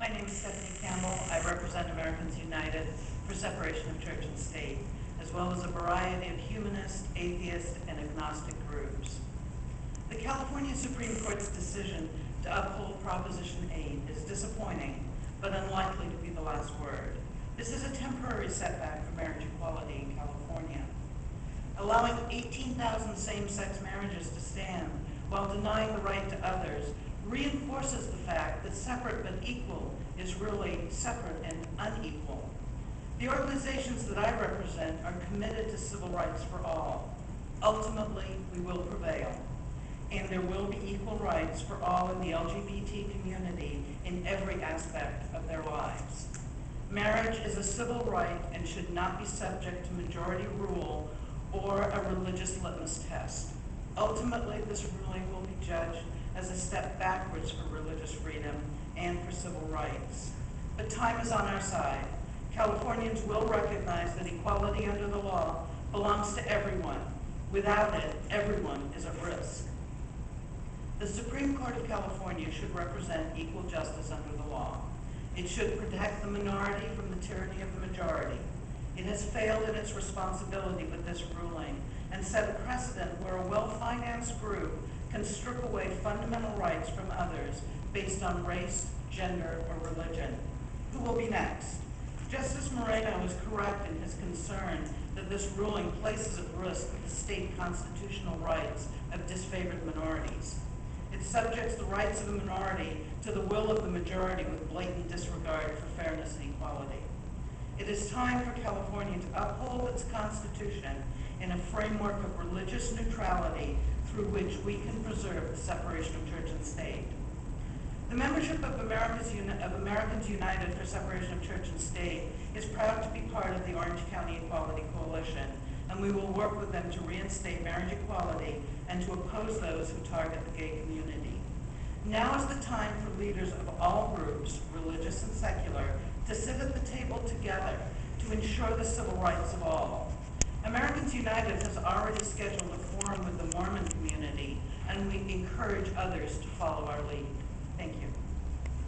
My name is Campbell. I represent Americans United for Separation of Church and State, as well as a variety of humanist, atheist, and agnostic groups. The California Supreme Court's decision to uphold Proposition 8 is disappointing, but unlikely to be the last word. This is a temporary setback for marriage equality in California. Allowing 18,000 same-sex marriages to stand while denying the right to others reinforces the fact that separate but equal is really separate and unequal. The organizations that I represent are committed to civil rights for all. Ultimately, we will prevail, and there will be equal rights for all in the LGBT community in every aspect of their lives. Marriage is a civil right and should not be subject to majority rule or a religious litmus test. Ultimately, this ruling will be judged as a step backwards for religious freedom and for civil rights. But time is on our side. Californians will recognize that equality under the law belongs to everyone. Without it, everyone is at risk. The Supreme Court of California should represent equal justice under the law. It should protect the minority from the tyranny of the majority. It has failed in its responsibility with this ruling and set a precedent where a well-financed group can strip away fundamental rights from others based on race, gender, or religion. Who will be next? Justice Moreno is correct in his concern that this ruling places at risk the state constitutional rights of disfavored minorities. It subjects the rights of a minority to the will of the majority with blatant disregard for fairness and equality. It is time for California to uphold its Constitution in a framework of religious neutrality through which we can preserve the separation of church and state. The membership of Americans United for Separation of Church and State is proud to be part of the Orange County Equality Coalition, and we will work with them to reinstate marriage equality and to oppose those who target the gay community. Now is the time for leaders of all groups, religious and secular, to sit at the table together to ensure the civil rights of all. Americans United has already scheduled a forum with the Mormon community, and we encourage others to follow our lead. Thank you.